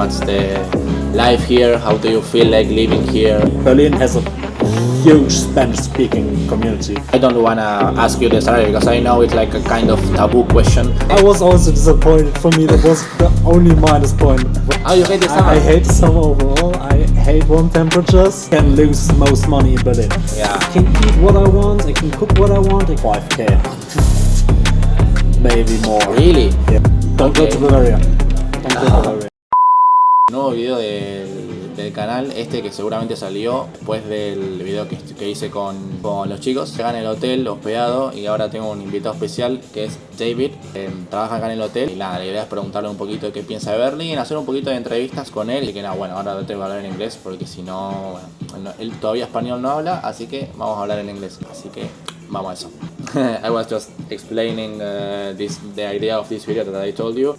what's the life here, how do you feel like living here? Berlin has a huge Spanish-speaking community. I don't want to ask you the salary because I know it's like a kind of taboo question. I was also disappointed. For me, that was the only minus point. Oh, you hate the summer? I hate the summer overall. I hate warm temperatures. Can lose most money in Berlin. Yeah. I can eat what I want. I can cook what I want. 5K. Maybe more. Really? Yeah. Don't go to Bavaria. Don't go to Bavaria. Nuevo video del canal, que seguramente salió después del video que hice con los chicos. Acá en el hotel, hospedado, y ahora tengo un invitado especial que es David. Trabaja acá en el hotel y nada, la idea es preguntarle un poquito de qué piensa de Berlín, hacer un poquito de entrevistas con él. Y que nada, bueno, ahora tengo que hablar en inglés porque si no, bueno, él todavía español no habla, así que vamos a hablar en inglés. Así que vamos a eso. I was just explaining the idea of this video that I told you.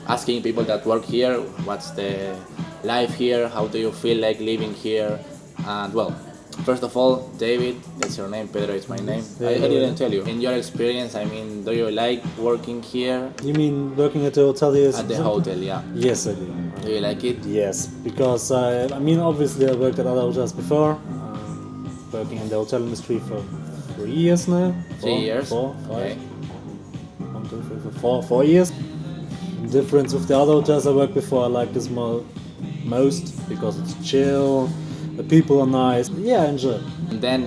Asking people that work here, what's the life here, how do you feel like living here, and well, first of all, David, that's your name, Pedro is my name. I didn't tell you. In your experience, I mean, do you like working here? You mean working at the hotel here? At the hotel, yeah. Yes, I do. Do you like it? Yes, because I mean, obviously I worked at other hotels before, working in the hotel industry for 3 years now. 3 years? 4, 5. Okay. 1, 2, 3, 4 years. The difference with the other hotels I worked before, I like this most because it's chill, the people are nice. Yeah, I enjoy it. And then,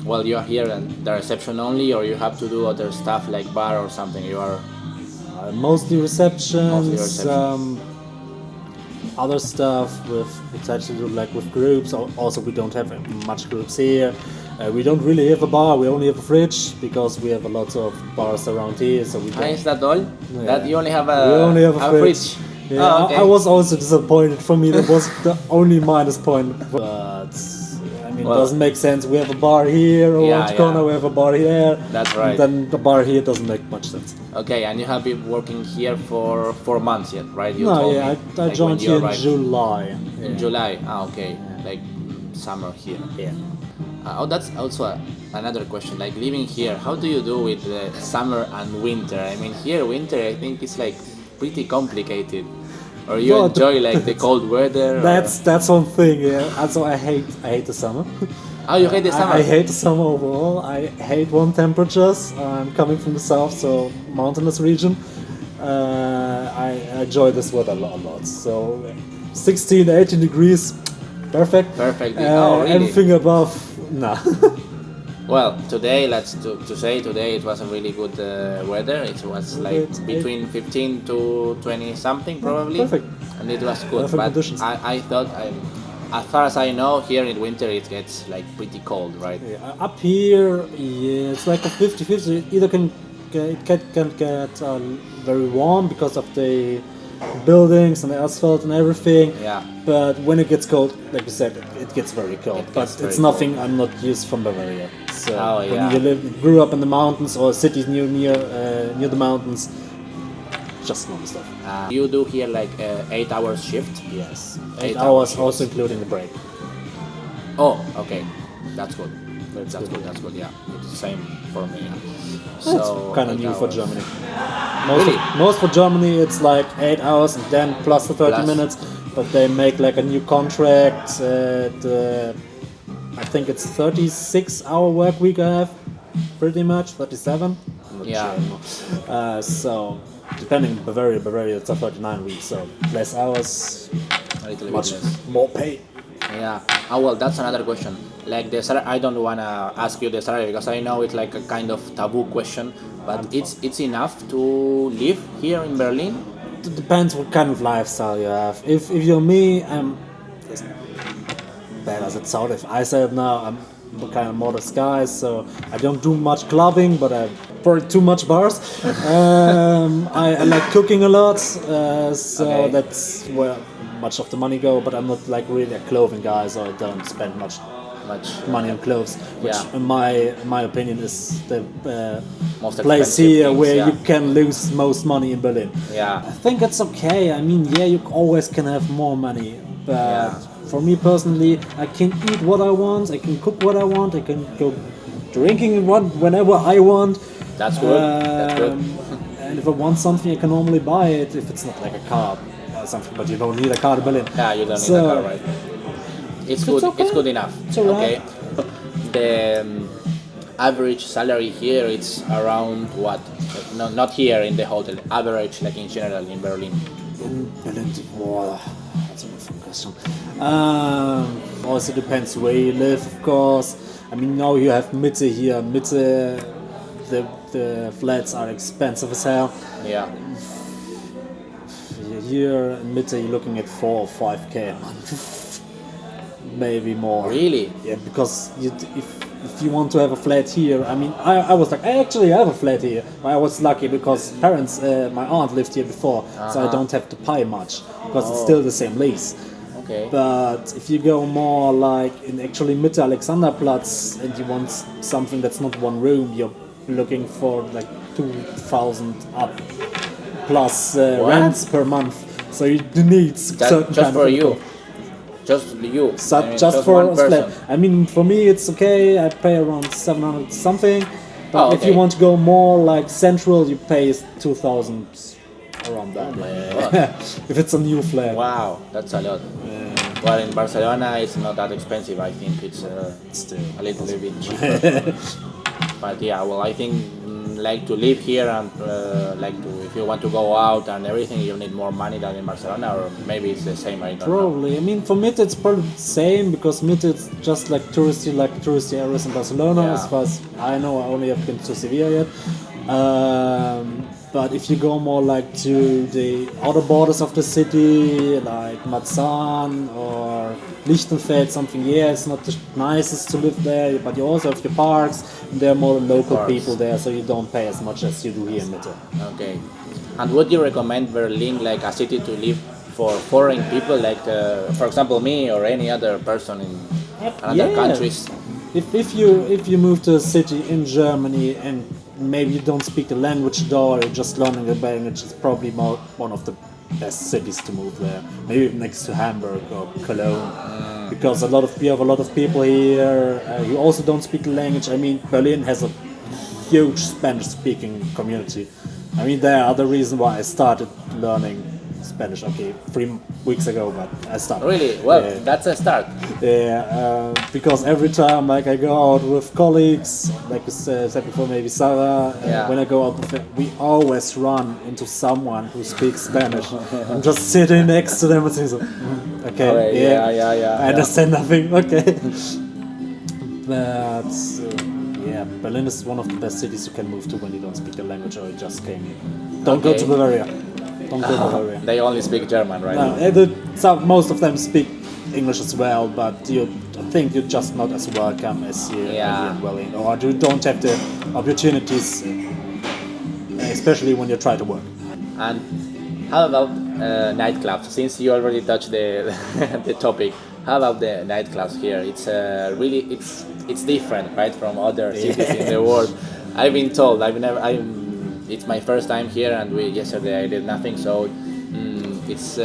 well, you are here at the reception only, or you have to do other stuff like bar or something? You are mostly receptions. Mostly reception. Other stuff it's actually like with groups. Also, we don't have much groups here. We don't really have a bar. We only have a fridge because we have a lot of bars around here. So we don't. Is that all? Yeah. That you only have a fridge? Yeah, Oh, okay. I was also disappointed. For me, that was the only minus point. But I mean, it doesn't make sense. We have a bar here, or one corner. We have a bar here. That's right. Then the bar here doesn't make much sense. Okay, and you have been working here for 4 months yet, right? You No, told yeah, me, I like, joined when you here in arrived. July. In July, okay, like summer here. Yeah. That's also another question. Like living here, how do you do with the summer and winter? I mean, here winter, I think it's like pretty complicated. Or you enjoy like the cold weather? That's one thing. Yeah. Also, I hate the summer. Oh, you hate the summer? I hate the summer overall. I hate warm temperatures. I'm coming from the south, so mountainous region. I enjoy this weather a lot. So 16, 18 degrees, perfect. Perfect. Oh, really? Everything above, nah. Well, today, today it was a really good weather. It was like between 15 to 20 something probably. Perfect. And it was good. Perfect but conditions. I thought, as far as I know, here in winter it gets like pretty cold, right? Yeah, up here, yeah, it's like a 50-50. Either can get very warm because of the buildings and the asphalt and everything. Yeah. But when it gets cold, like you said, it gets very cold. But it's nothing I'm not used from Bavaria. So when you grew up in the mountains or cities near the mountains, just normal stuff. You do here like 8 hours shift? Yes. 8 hours, also including the break. Oh, okay. That's good. That's good. Yeah, it's the same for me. So kind of new for Germany. Really? Most for Germany, it's like 8 hours and then plus the 30 minutes. But they make like a new contract. I think it's 36-hour work week. I have pretty much 37. I'm not sure. So depending on Bavaria, it's a 39 weeks. So less hours, much more pay. Yeah. Oh well, that's another question. Like the salary, I don't wanna ask you the salary because I know it's like a kind of taboo question. But it's enough to live here in Berlin. It depends what kind of lifestyle you have. If you're me, I'm as bad as it sounds. If I said now, I'm kind of modest guy, so I don't do much clubbing, but I probably too much bars. I like cooking a lot, so that's where much of the money go. But I'm not like really a clothing guy, so I don't spend much money on clothes, which in my opinion is the most place here things, where you can lose most money in Berlin. Yeah, I think it's okay. I mean, you always can have more money, but for me personally, I can eat what I want, I can cook what I want, I can go drinking whenever I want. That's good. That's good. And if I want something, I can normally buy it if it's not like a car. something, but you don't need a car in Berlin. Yeah, you don't need a car, right? It's good. okay. It's good enough. It's alright. Okay. The average salary here, it's around what? No, not here in the hotel. Average, like in general, in Berlin. In Berlin, that's a different question. Also depends where you live, of course. I mean, now you have Mitte here. Mitte, the flats are expensive as hell. Yeah. Here in Mitte, you're looking at 4 or 5k a month, maybe more. Really? Yeah, because if you want to have a flat here, I mean, I was like, I actually have a flat here. I was lucky because my aunt lived here before, so I don't have to pay much because it's still the same lease. Okay. But if you go more like in actually Mitte Alexanderplatz and you want something that's not one room, you're looking for like 2,000 up plus rents per month. So you need certain just kind for of you. income. Just you. Just for one a flat. person. I mean, for me it's okay. I pay around 700 something. But if you okay. want to go more like central, you pay 2,000 around that. If it's a new flat. Wow, that's a lot. Well, in Barcelona, it's not that expensive. I think it's Still a little bit cheaper. But yeah, well, I think like to live here and if you want to go out and everything, you need more money than in Barcelona, or maybe it's the same. I don't know. Probably. I mean, for Mitte it's probably the same because Mitte it's just like touristy areas in Barcelona. Yeah. As far as I know, I only have been to Sevilla yet. But if you go more like to the outer borders of the city, like Marzahn or Lichtenfeld, something, it's not the nicest to live there, but you also have your parks, and there are more local people there, so you don't pay as much as you do here in Mitte. Okay. And would you recommend Berlin like a city to live for foreign people, like for example me or any other person in other countries? If you move to a city in Germany and maybe you don't speak the language at all, you're just learning the language, it's probably one of the best cities to move there. Maybe next to Hamburg or Cologne, because we have a lot of people here who also don't speak the language. I mean, Berlin has a huge Spanish-speaking community. I mean, they are the reason why I started learning Spanish. Okay, 3 weeks ago, but I started. Really? Well, that's a start. Yeah, because every time like I go out with colleagues, like you said before, maybe Sarah, when I go out with them, we always run into someone who speaks Spanish. I'm just sitting next to them and saying, okay, I understand nothing, okay. But Berlin is one of the best cities you can move to when you don't speak the language or you just came here. Don't go to Bavaria. Don't go to Bavaria. They only speak German, right? No, most of them speak English as well, but I think you're just not as welcome as here in Berlin, or you don't have the opportunities, especially when you try to work. And how about nightclubs? Since you already touched the the topic, how about the nightclubs here? It's it's different, right, from other cities in the world. I've been told. It's my first time here, and yesterday I did nothing, so it's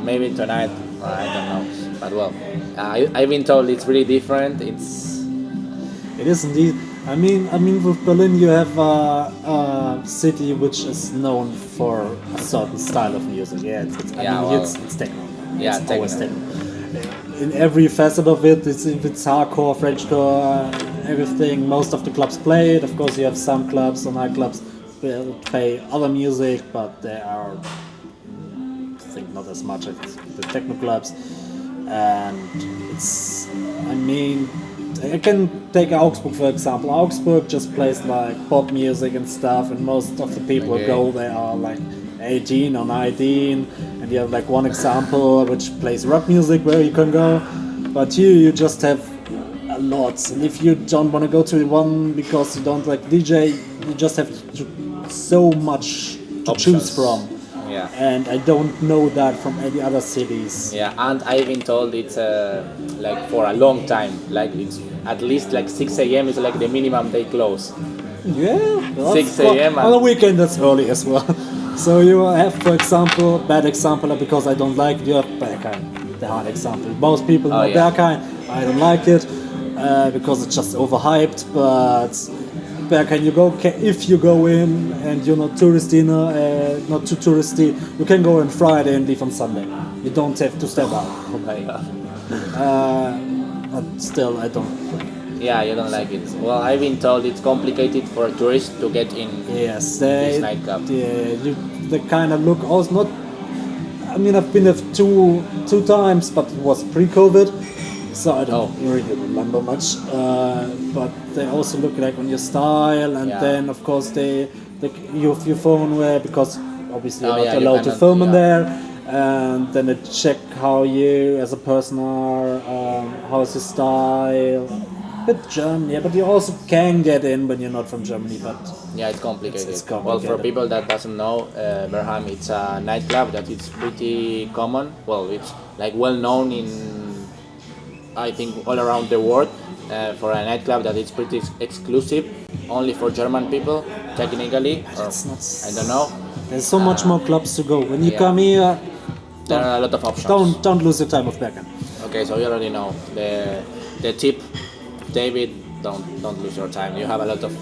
maybe tonight, I don't know. But well, I've been told it's really different. It is indeed. I mean, with Berlin you have a city which is known for a certain style of music. It's techno. Yeah, it's always techno. In every facet of it, if it's hardcore, Frenchcore, everything. Most of the clubs play it. Of course, you have some clubs or nightclubs play other music, but they are, I think, not as much as the techno clubs. And I can take Augsburg for example. Augsburg just plays like pop music and stuff, and most of the people who go there are like 18 or 19, and you have like one example which plays rock music where you can go, but here you just have a lot, and if you don't want to go to one because you don't like DJ, you just have so much to choose from. Yeah. And I don't know that from any other cities. Yeah, and I've been told it's like for a long time, like it's at least like 6 a.m. is like the minimum they close. Yeah, 6 a.m. on the weekend that's early as well. So you have, for example, bad example because I don't like it, you have Berghain, the hard example. Most people know Berghain, I don't like it because it's just overhyped, but Berlin, if you go in and you're not touristy, not too touristy, you can go on Friday and leave on Sunday. You don't have to step out. But still, I don't. Yeah, you don't like it. Well, I've been told it's complicated for a tourist to get in. Yes, this nightclub. They kind of look also not. I mean, I've been there two times, but it was pre-COVID, so I don't really remember much. But they also look like on your style, and then of course you have your phone where, because obviously you're not allowed to film in there, and then they check how you as a person are, how's your style. But Germany, but you also can get in when you're not from Germany, but it's complicated. It's complicated. Well, for people that doesn't know, Berlin, it's a nightclub that is pretty common. Well, it's like well known in, I think, all around the world, for a nightclub that is pretty exclusive, only for German people, technically. Or, I don't know. There's so much more clubs to go. When you come here, there are a lot of options. Don't lose the time of Berlin. Okay, so you already know the tip. David, don't lose your time. You have a lot of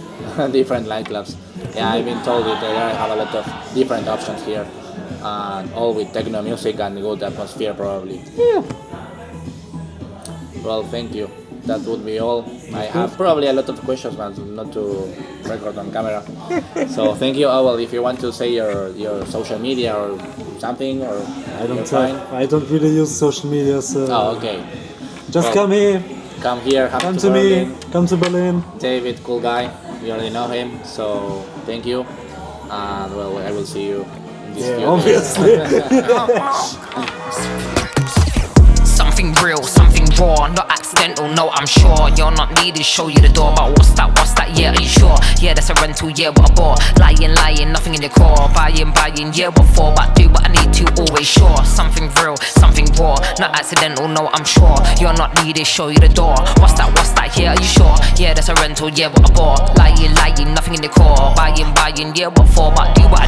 different nightclubs. Yeah, I've been told that they have a lot of different options here, all with techno music and good atmosphere probably. Yeah. Well, thank you. That would be all. I have probably a lot of questions, but not to record on camera. So thank you. Oh, well, if you want to say your social media or something, or I don't really use social media, so. Oh, okay. Just come here. Come here, come to Berlin. Me, come to Berlin. David, cool guy, you already know him, so thank you. And well, I will see you in this video. Obviously. Something real, something raw, not accidental, no, I'm sure. You're not needed, show you the door, but what's that, yeah, are you sure? Yeah, that's a rental, yeah, what a bore. Lying, nothing in your core. Buying, yeah, what for? But do what I need to, always sure. Something real, something raw, not accidental, no, I'm sure. You're not needed, show you the door. What's that, yeah, are you sure? Yeah, that's a rental, yeah, what a bore. Lying, nothing in your core. Buying, yeah, what for? But do what I